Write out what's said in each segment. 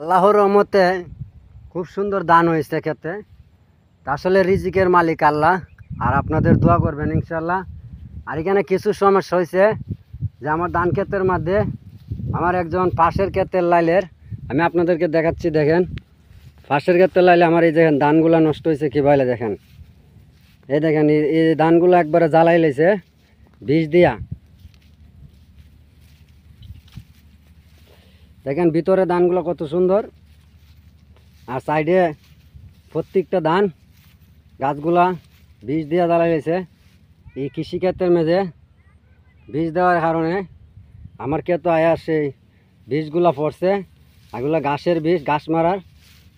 আল্লাহর রহমতে খুব সুন্দর দান হয়েছে ক্ষেতে। আসলে রিজিকের মালিক আল্লাহ, আর আপনাদের দোয়া করবেন ইনশাল্লাহ। আর এখানে কিছু সমস্যা হয়েছে যে আমার ধান ক্ষেতের মধ্যে আমার একজন পাশের ক্ষেতের লাইলের, আমি আপনাদেরকে দেখাচ্ছি। দেখেন পাশের ক্ষেতের লাইলে আমার এই দেখেন ধানগুলো নষ্ট হয়েছে কীভাবে দেখেন। এই দেখেন এই ধানগুলো একবারে জ্বালাই লেছে বিষ দিয়া। দেখেন ভিতরে ধানগুলো কত সুন্দর, আর সাইডে প্রত্যেকটা ধান গাছগুলা বীজ দিয়ে জ্বালাই লেছে। এই কৃষিক্ষেত্রের মেঝে বীজ দেওয়ার কারণে আমার ক্ষেত আয়া সেই বীজগুলা পড়ছে, এগুলো ঘাসের বীজ, ঘাস মারার।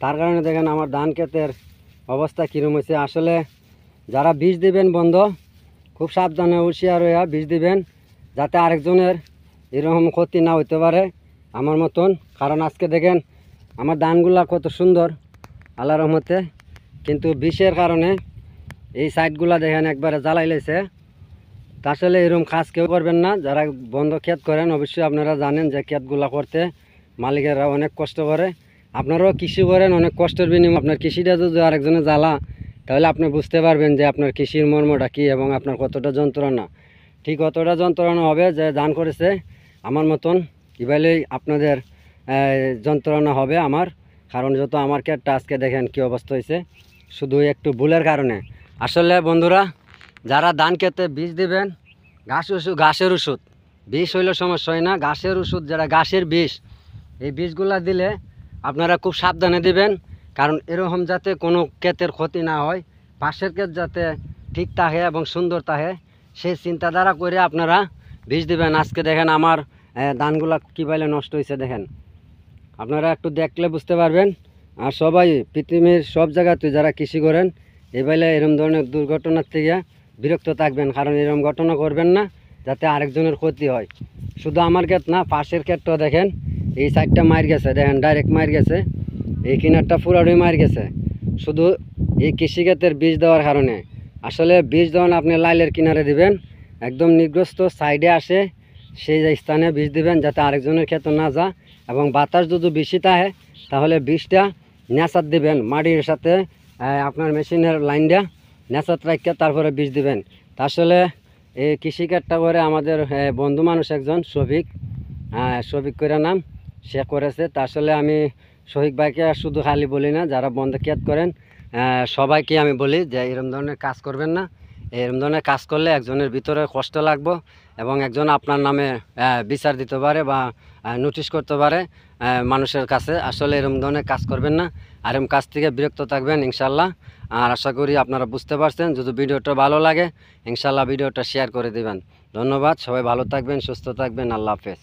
তার কারণে দেখেন আমার ধান ক্ষেতের অবস্থা কীরকম হয়েছে। আসলে যারা বীজ দিবেন বন্ধ, খুব সাবধানে হুঁশিয়ার হইয়া বীজ দিবেন, যাতে আরেকজনের এরকম ক্ষতি না হইতে পারে আমার মতন। কারণ আজকে দেখেন আমার ধানগুলা কত সুন্দর আল্লাহর রহমতে, কিন্তু বিষের কারণে এই সাইডগুলা দেখেন একবারে জ্বালাই লেছে। তা আসলে এরকম কাজ কেউ করবেন না। যারা বন্ধ ক্ষেত করেন অবশ্যই আপনারা জানেন যে ক্ষেতগুলা করতে মালিকেরা অনেক কষ্ট করে। আপনারাও কৃষি করেন অনেক কষ্টের বিনিময়ে। আপনার কৃষিটা যদি আরেকজনে জ্বালা, তাহলে আপনি বুঝতে পারবেন যে আপনার কৃষির মর্মটা কী এবং আপনার কতটা যন্ত্রণা। ঠিক অতটা যন্ত্রণা হবে যে ধান করেছে আমার মতন, এবারেই আপনাদের যন্ত্রণা হবে আমার। কারণ যত আমার ক্ষেতটা আজকে দেখেন কী অবস্থা হয়েছে, শুধু একটু ভুলের কারণে। আসলে বন্ধুরা, যারা ধান খেতে বীজ দিবেন, ঘাসের ওষুধ, বিষ হইলে সমস্যা হয় না। ঘাসের ওষুধ যেটা ঘাসের বিষ, এই বিষগুলা দিলে আপনারা খুব সাবধানে দিবেন। কারণ এরকম যাতে কোনো ক্ষেতের ক্ষতি না হয়, পাশের ক্ষেত যাতে ঠিক থাকে এবং সুন্দর থাকে, সেই চিন্তাধারা করে আপনারা বীজ দিবেন। আজকে দেখেন আমার ধানগুলা কীভাবে নষ্ট হয়েছে দেখেন, আপনারা একটু দেখলে বুঝতে পারবেন। আর সবাই পৃথিবীর সব জায়গাতে যারা কৃষি করেন এবেলে এরকম ধরনের দুর্ঘটনার থেকে বিরক্ত থাকবেন। কারণ এরকম ঘটনা করবেন না যাতে আরেকজনের ক্ষতি হয়। শুধু আমার ক্ষেত না, পাশের ক্ষেতটাও দেখেন এই সাইডটা মার গেছে, দেখেন ডাইরেক্ট মার গেছে, এই কিনারটা পুরাটাই মার গেছে, শুধু এই কৃষিক্ষেতের বীজ দেওয়ার কারণে। আসলে বীজ যখন আপনি লাইলের কিনারে দিবেন, একদম নির্দিষ্ট সাইডে আসে সেই স্থানে বীজ দিবেন, যাতে আরেকজনের ক্ষেত না যা। এবং বাতাস যদি বেশি থাকে তাহলে বীজটা নেচার দিবেন, মাটির সাথে আপনার মেশিনের লাইনটা নেচার রাখতে তারপরে বীজ দিবেন। তা আসলে এই কৃষিকাজটা করে আমাদের বন্ধু মানুষ একজন শফিক করে নাম, সে করেছে। তা আসলে আমি শফিক ভাইকে শুধু খালি বলি না, যারা বন্ধ ক্ষেত করেন সবাইকে আমি বলি যে এরকম ধরনের কাজ করবেন না। এরকম ধরনের কাজ করলে একজনের ভিতরে কষ্ট লাগবে এবং একজন আপনার নামে বিচার দিতে পারে বা নোটিশ করতে পারে মানুষের কাছে। আসলে এরকম ধরনের কাজ করবেন না, আর এরকম কাজ থেকে বিরক্ত থাকবেন ইনশাল্লাহ। আর আশা করি আপনারা বুঝতে পারছেন। যদি ভিডিওটা ভালো লাগে ইনশাল্লাহ ভিডিওটা শেয়ার করে দিবেন। ধন্যবাদ, সবাই ভালো থাকবেন, সুস্থ থাকবেন, আল্লাহ হাফেজ।